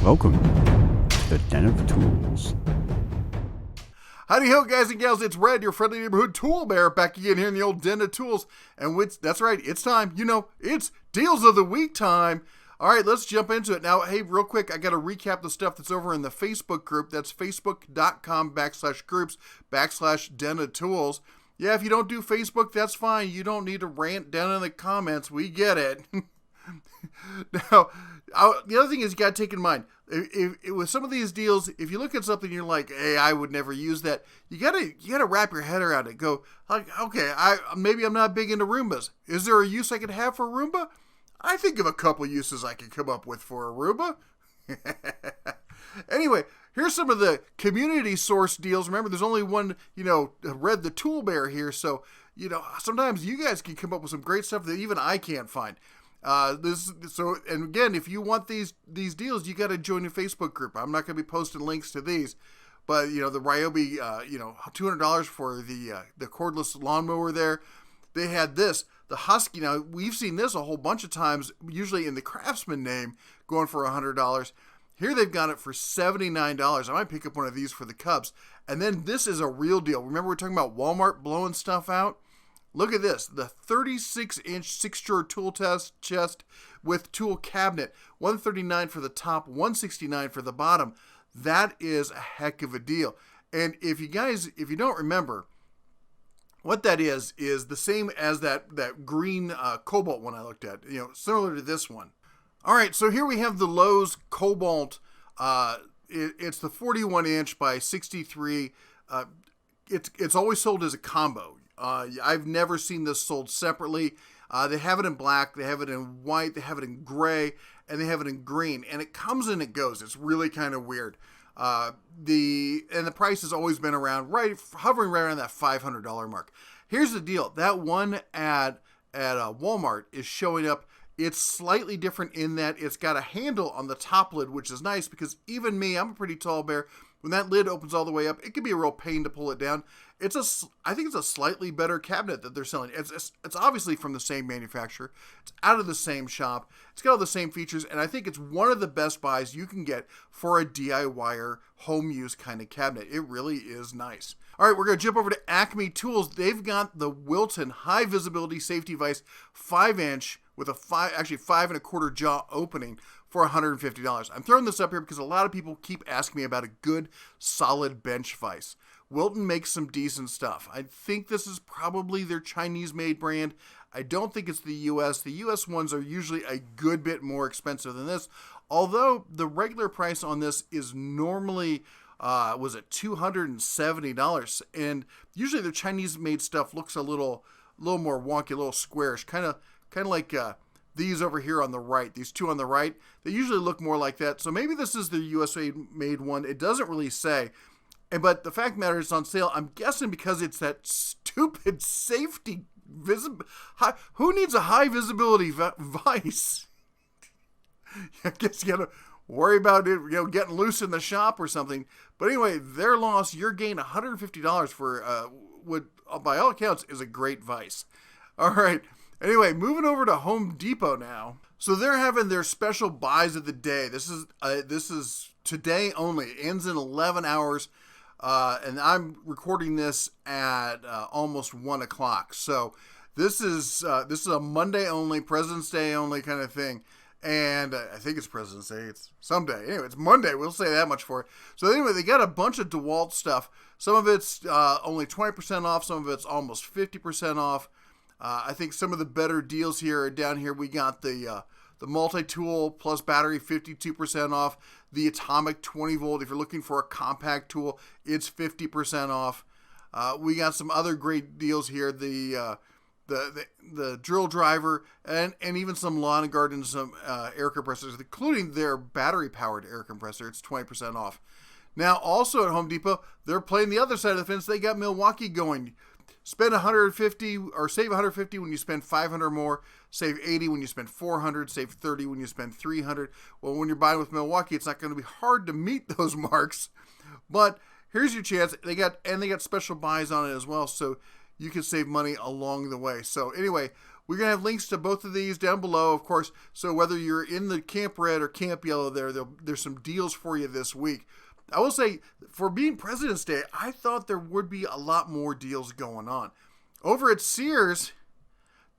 Welcome to the Den of Tools. Howdy ho, guys and gals, it's Red, your friendly neighborhood tool bear, back again here in the old Den of Tools. And that's right, it's time. You know, it's Deals of the Week time. All right, let's jump into it. Now, hey, real quick, I got to recap the stuff that's over in the Facebook group. That's facebook.com/groups/Den of Tools. Yeah, if you don't do Facebook, that's fine. You don't need to rant down in the comments. We get it. Now, the other thing is you got to take in mind, with some of these deals, if you look at something you're like, hey, I would never use that, you gotta wrap your head around it. Go, like, okay, maybe I'm not big into Roombas. Is there a use I could have for a Roomba? I think of a couple uses I could come up with for a Roomba. Anyway, here's some of the community source deals. Remember, there's only one, Red the Tool Bear here, so, sometimes you guys can come up with some great stuff that even I can't find. And again, if you want these deals, you got to join the Facebook group. I'm not going to be posting links to these, but the Ryobi, $200 for the cordless lawnmower there. They had this, the Husky. Now we've seen this a whole bunch of times, usually in the Craftsman name, going for $100. Here they've got it for $79. I might pick up one of these for the Cubs. And then this is a real deal. Remember we're talking about Walmart blowing stuff out? Look at this, the 36-inch 6-drawer tool chest with tool cabinet, $139 for the top, $169 for the bottom. That is a heck of a deal. And if you don't remember, what that is the same as that green Cobalt one I looked at, similar to this one. All right, so here we have the Lowe's Cobalt. It's the 41-inch by 63. It's always sold as a combo. I've never seen this sold separately. They have it in black, they have it in white, they have it in gray, and they have it in green. And it comes and it goes. It's really kind of weird. The price has always been hovering right around that $500 mark. Here's the deal. That one at Walmart is showing up. It's slightly different in that it's got a handle on the top lid, which is nice because even me, I'm a pretty tall bear. When that lid opens all the way up, it can be a real pain to pull it down. I think it's a slightly better cabinet that they're selling. It's obviously from the same manufacturer. It's out of the same shop. It's got all the same features, and I think it's one of the best buys you can get for a DIYer home use kind of cabinet. It really is nice. All right, we're going to jump over to Acme Tools. They've got the Wilton High Visibility Safety Vise 5-inch with a 5.25 jaw opening for $150. I'm throwing this up here because a lot of people keep asking me about a good, solid bench vise. Wilton makes some decent stuff. I think this is probably their Chinese-made brand. I don't think it's the U.S. The U.S. ones are usually a good bit more expensive than this, although the regular price on this is normally was at $270, and usually their Chinese-made stuff looks a little more wonky, a little squarish, kind of like these over here on the right. These two on the right, they usually look more like that. So maybe this is the USA-made one. It doesn't really say. But the fact of the matter is it's on sale. I'm guessing because it's that stupid safety who needs a high visibility vise? I guess you got to worry about it, getting loose in the shop or something. But anyway, their loss, you're gaining $150 for what, by all accounts, is a great vise. All right. Anyway, moving over to Home Depot now. So they're having their special buys of the day. This is today only. It ends in 11 hours. And I'm recording this at almost 1 o'clock. So this is a Monday only, President's Day only kind of thing. And I think it's President's Day. It's someday. Anyway, it's Monday. We'll say that much for it. So anyway, they got a bunch of DeWalt stuff. Some of it's only 20% off. Some of it's almost 50% off. I think some of the better deals here are down here. We got the multi-tool plus battery, 52% off. The Atomic 20 volt, if you're looking for a compact tool, it's 50% off. We got some other great deals here. The drill driver and even some lawn and garden, some air compressors, including their battery-powered air compressor. It's 20% off. Now, also at Home Depot, they're playing the other side of the fence. They got Milwaukee going. Spend $150 or save $150 when you spend $500 more. Save $80 when you spend $400. Save $30 when you spend $300. Well, when you're buying with Milwaukee, it's not going to be hard to meet those marks. But here's your chance. They got special buys on it as well, so you can save money along the way. So anyway, We're going to have links to both of these down below, of course. So whether you're in the Camp Red or Camp Yellow there's some deals for you this week. I will say, for being President's Day, I thought there would be a lot more deals going on. Over at Sears,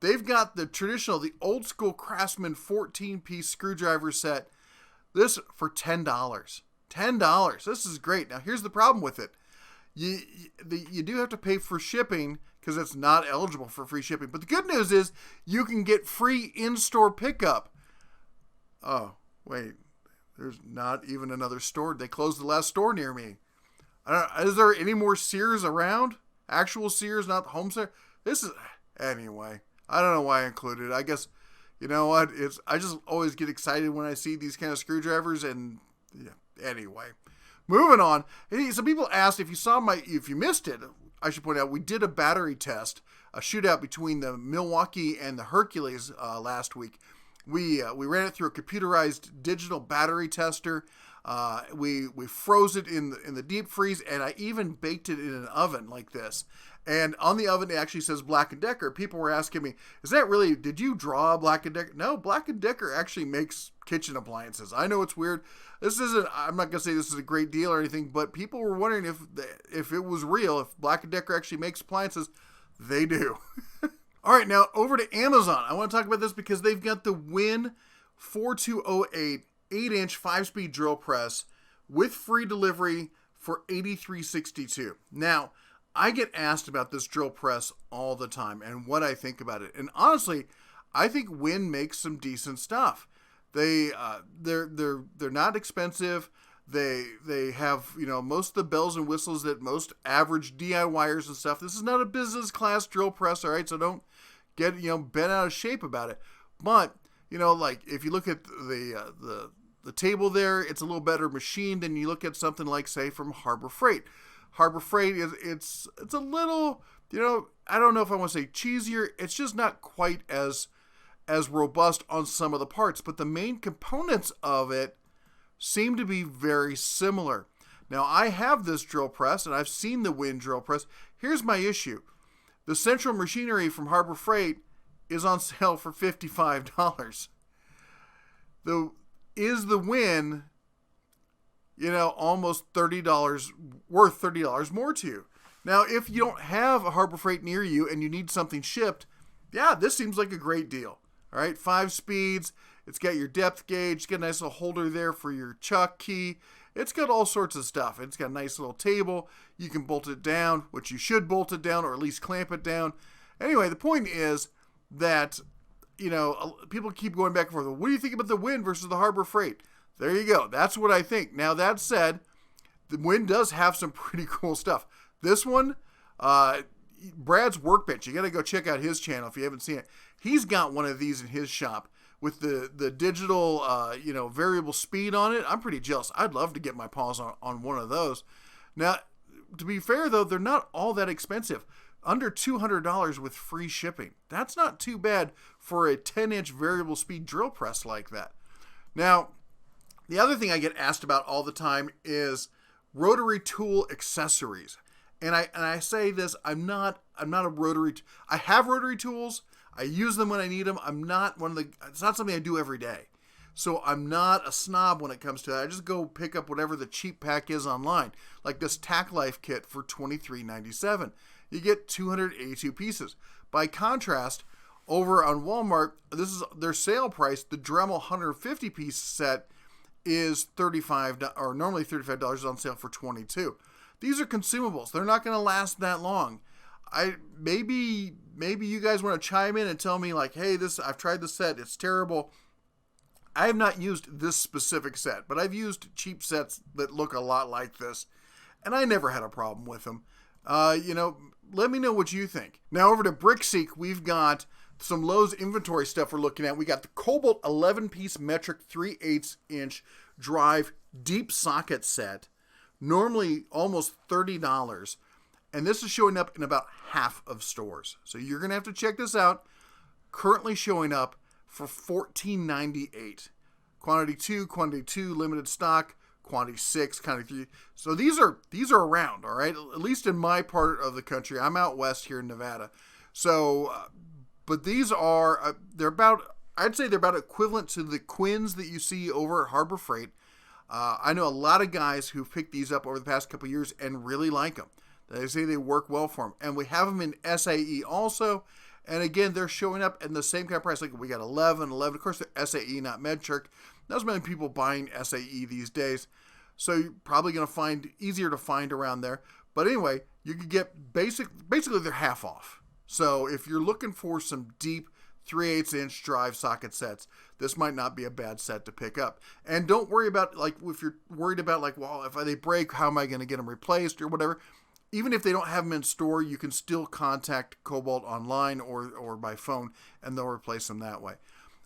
they've got the old school Craftsman 14-piece screwdriver set. This for $10. $10. This is great. Now, here's the problem with it. You do have to pay for shipping because it's not eligible for free shipping. But the good news is you can get free in-store pickup. Oh, wait. There's not even another store. They closed the last store near me. Is there any more Sears around? Actual Sears, not home Sears? Anyway, I don't know why I included it. I guess, you know what? I just always get excited when I see these kind of screwdrivers, and yeah, anyway. Moving on. Hey, some people asked if you missed it, I should point out, we did a battery test, a shootout between the Milwaukee and the Hercules last week. We ran it through a computerized digital battery tester. We froze it in the deep freeze, and I even baked it in an oven like this. And on the oven, it actually says Black & Decker. People were asking me, did you draw Black & Decker? No, Black & Decker actually makes kitchen appliances. I know it's weird. I'm not going to say this is a great deal or anything, but people were wondering if it was real, if Black & Decker actually makes appliances. They do. All right, now over to Amazon. I want to talk about this because they've got the Win 4208 8-inch 5-speed drill press with free delivery for $83.62. Now, I get asked about this drill press all the time and what I think about it. And honestly, I think Win makes some decent stuff. They're not expensive. They have, most of the bells and whistles that most average DIYers and stuff. This is not a business class drill press, all right? So don't get, bent out of shape about it. But, like if you look at the table there, it's a little better machined than you look at something like, say, from Harbor Freight. Harbor Freight it's a little, I don't know if I want to say cheesier. It's just not quite as robust on some of the parts, but the main components of it seem to be very similar. Now, I have this drill press, and I've seen the Win drill press. Here's my issue. The central machinery from Harbor Freight is on sale for $55. Is the Win, almost $30, worth $30 more to you? Now, if you don't have a Harbor Freight near you and you need something shipped, yeah, this seems like a great deal. All right, 5 speeds. It's got your depth gauge. It's got a nice little holder there for your chuck key. It's got all sorts of stuff. It's got a nice little table. You can bolt it down, which you should bolt it down or at least clamp it down. Anyway, the point is that, people keep going back and forth. What do you think about the Win versus the Harbor Freight? There you go. That's what I think. Now, that said, the Win does have some pretty cool stuff. This one, Brad's Workbench. You got to go check out his channel if you haven't seen it. He's got one of these in his shop with the digital, variable speed on it. I'm pretty jealous. I'd love to get my paws on one of those. Now, to be fair, though, they're not all that expensive. Under $200 with free shipping. That's not too bad for a 10-inch variable speed drill press like that. Now, the other thing I get asked about all the time is rotary tool accessories. And I say this, I'm not a rotary. I have rotary tools. I use them when I need them. It's not something I do every day. So I'm not a snob when it comes to that. I just go pick up whatever the cheap pack is online. Like this Tack Life kit for $23.97. You get 282 pieces. By contrast, over on Walmart, this is their sale price. The Dremel 150-piece set is $35, or normally $35, on sale for $22. These are consumables. They're not going to last that long. Maybe you guys want to chime in and tell me like, hey, I've tried this set. It's terrible. I have not used this specific set, but I've used cheap sets that look a lot like this, and I never had a problem with them. Let me know what you think. Now over to BrickSeek, we've got some Lowe's inventory stuff we're looking at. We got the Cobalt 11-piece metric 3/8-inch drive deep socket set, normally almost $30. And this is showing up in about half of stores. So you're going to have to check this out. Currently showing up for $14.98. Quantity 2, limited stock. Quantity 6, quantity 3. So these are around, all right? At least in my part of the country. I'm out west here in Nevada. So But these are, I'd say they're about equivalent to the Quins that you see over at Harbor Freight. I know a lot of guys who've picked these up over the past couple of years and really like them. They say they work well for them. And we have them in SAE also. And again, they're showing up in the same kind of price. Like we got 11. Of course, they're SAE, not MedCherk. Not as many people buying SAE these days. So you're probably going to find easier to find around there. But anyway, you could get basically they're half off. So if you're looking for some deep 3/8-inch drive socket sets, this might not be a bad set to pick up. And don't worry about, like, if you're worried about, like, well, if they break, how am I going to get them replaced or whatever. Even if they don't have them in store, you can still contact Cobalt online or by phone, and they'll replace them that way.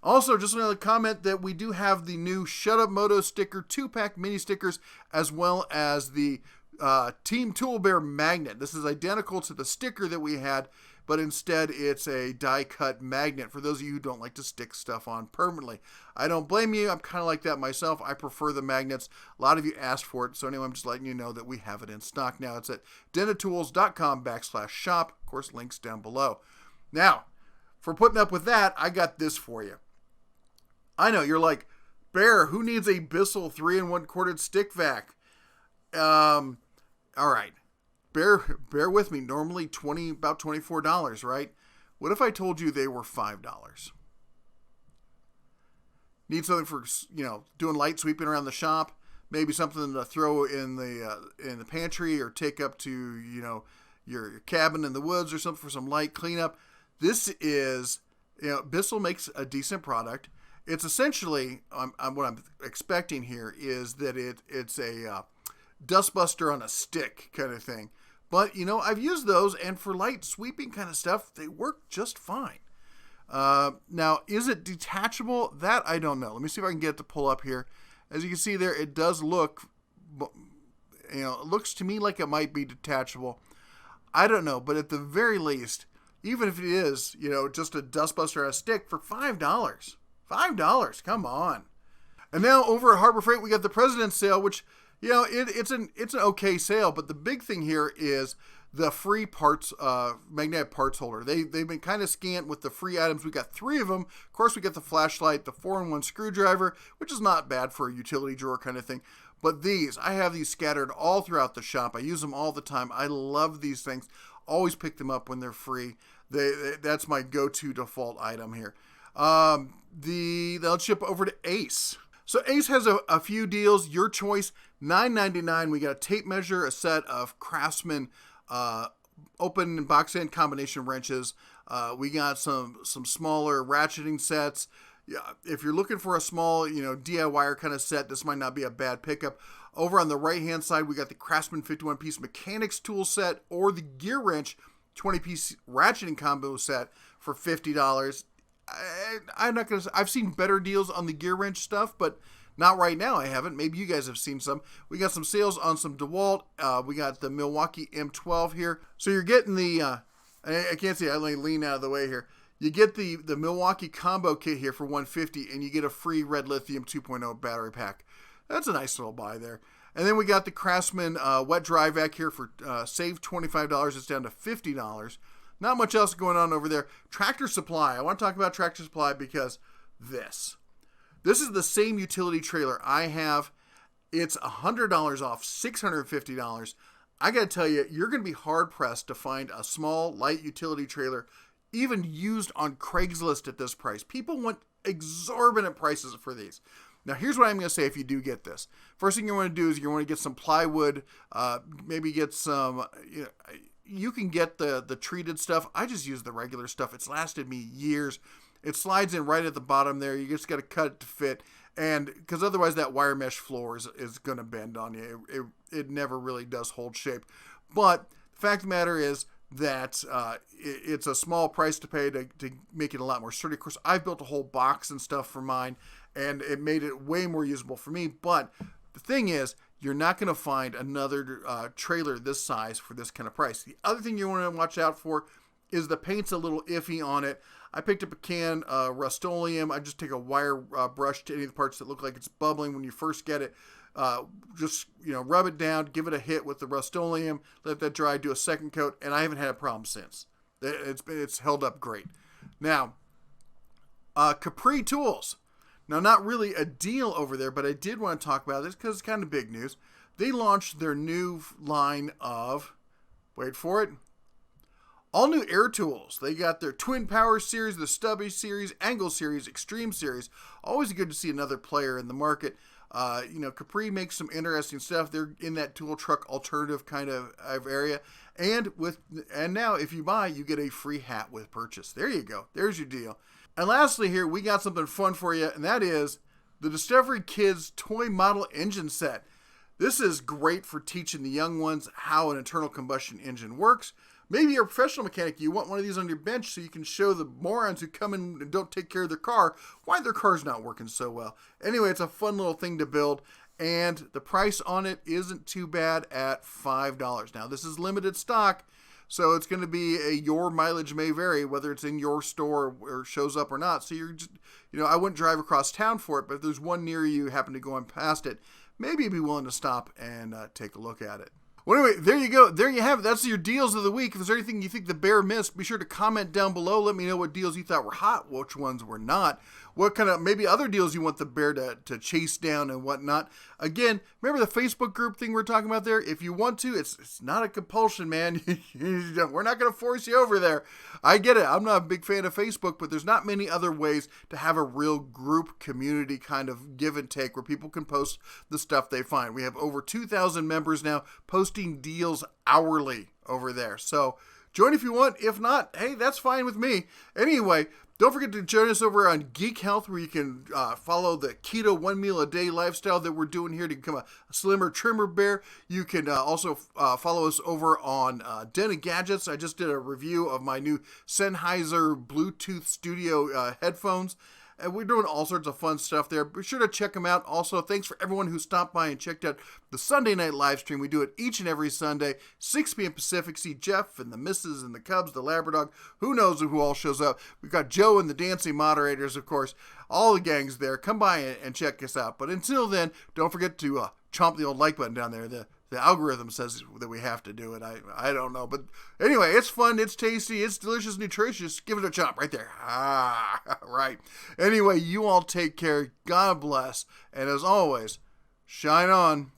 Also, just another comment that we do have the new Shut Up Moto sticker 2-pack mini stickers, as well as the Team Tool Bear magnet. This is identical to the sticker that we had, but instead it's a die-cut magnet for those of you who don't like to stick stuff on permanently. I don't blame you. I'm kind of like that myself. I prefer the magnets. A lot of you asked for it, so anyway, I'm just letting you know that we have it in stock now. It's at DoTTDotW.com/shop. Of course, links down below. Now, for putting up with that, I got this for you. I know, you're like, Bear, who needs a Bissell 3 1/4 stick vac? All right. Bear with me. Normally about $24, right? What if I told you they were $5? Need something for, doing light sweeping around the shop, maybe something to throw in the pantry or take up to, your cabin in the woods or something for some light cleanup. This is, Bissell makes a decent product. It's essentially, what I'm expecting here is that it's a dustbuster on a stick kind of thing. But, I've used those, and for light sweeping kind of stuff, they work just fine. Now, is it detachable? That I don't know. Let me see if I can get it to pull up here. As you can see there, it does look, it looks to me like it might be detachable. I don't know, but at the very least, even if it is, just a dustbuster on a stick for $5. $5, come on. And now over at Harbor Freight, we got the President's Sale, which, it's an okay sale, but the big thing here is the free parts, magnetic parts holder. They've been kind of scant with the free items. We got 3 of them. Of course, we got the flashlight, the 4-in-1 screwdriver, which is not bad for a utility drawer kind of thing. But I have these scattered all throughout the shop. I use them all the time. I love these things. Always pick them up when they're free. That's my go-to default item here. They'll ship over to Ace. So Ace has a few deals. Your choice, $9.99. We got a tape measure, a set of Craftsman open and box end combination wrenches. We got some smaller ratcheting sets. Yeah, if you're looking for a small, DIY kind of set, this might not be a bad pickup. Over on the right-hand side, we got the Craftsman 51-piece mechanics tool set or the Gearwrench 20-piece ratcheting combo set for $50. I'm not going to say, I've seen better deals on the Gearwrench stuff, but not right now. I haven't. Maybe you guys have seen some. We got some sales on some DeWalt. We got the Milwaukee M12 here. So you're getting the, I can't see, I only lean out of the way here. You get the Milwaukee combo kit here for $150, and you get a free red lithium 2.0 battery pack. That's a nice little buy there. And then we got the Craftsman wet dry vac here for save $25. It's down to $50. Not much else going on over there. Tractor Supply. I want to talk about Tractor Supply because this is the same utility trailer I have. It's $100 off, $650. I got to tell you, you're going to be hard-pressed to find a small, light utility trailer, even used on Craigslist at this price. People want exorbitant prices for these. Now, here's what I'm going to say if you do get this. First thing you want to do is you want to get some plywood, maybe get some... You can get the treated stuff. I just use the regular stuff. It's lasted me years. It slides in right at the bottom there. You just got to cut it to fit. And because otherwise that wire mesh floor is going to bend on you. It never really does hold shape. But the fact of the matter is that it's a small price to pay to make it a lot more sturdy. Of course, I've built a whole box and stuff for mine, and it made it way more usable for me. But the thing is, you're not going to find another trailer this size for this kind of price. The other thing you want to watch out for is the paint's a little iffy on it. I picked up a can Rust-Oleum. I just take a wire brush to any of the parts that look like it's bubbling when you first get it. Just rub it down, give it a hit with the Rust-Oleum, let that dry, do a second coat, and I haven't had a problem since. It's held up great. Now, Capri Tools. Now, not really a deal over there, but I did want to talk about this because it's kind of big news. They launched their new line of, wait for it, all new air tools. They got their Twin Power series, the Stubby series, Angle series, Extreme series. Always good to see another player in the market. Capri makes some interesting stuff. They're in that tool truck alternative kind of area. And now if you buy, you get a free hat with purchase. There you go. There's your deal. And lastly here, we got something fun for you, and that is the Discovery Kids Toy Model Engine Set. This is great for teaching the young ones how an internal combustion engine works. Maybe you're a professional mechanic. You want one of these on your bench so you can show the morons who come in and don't take care of their car why their car's not working so well. Anyway, it's a fun little thing to build, and the price on it isn't too bad at $5. Now, this is limited stock, so it's going to be your mileage may vary, whether it's in your store or shows up or not. So you're just, I wouldn't drive across town for it, but if there's one near you, happen to go on past it, maybe you'd be willing to stop and take a look at it. Well, anyway, there you go. There you have it. That's your deals of the week. If there's anything you think the bear missed, be sure to comment down below. Let me know what deals you thought were hot, which ones were not. What kind of maybe other deals you want the bear to chase down and whatnot. Again, remember the Facebook group thing we're talking about there? If you want to, it's not a compulsion, man. We're not going to force you over there. I get it. I'm not a big fan of Facebook, but there's not many other ways to have a real group community kind of give and take where people can post the stuff they find. We have over 2,000 members now posting deals hourly over there. So join if you want. If not, hey, that's fine with me. Anyway, don't forget to join us over on Geek Health, where you can follow the keto 1 meal a day lifestyle that we're doing here to become a slimmer, trimmer bear. You can also follow us over on Den of Gadgets. I just did a review of my new Sennheiser Bluetooth Studio headphones. And we're doing all sorts of fun stuff there. Be sure to check them out. Also, thanks for everyone who stopped by and checked out the Sunday night live stream. We do it each and every Sunday, 6 p.m. Pacific. See Jeff and the Misses and the Cubs, the Labradog. Who knows who all shows up. We've got Joe and the dancing moderators, of course. All the gangs there. Come by and check us out. But until then, don't forget to chomp the old like button down there. The algorithm says that we have to do it. I don't know. But anyway, it's fun. It's tasty. It's delicious, nutritious. Give it a chomp right there. Right. Anyway, you all take care. God bless. And as always, shine on.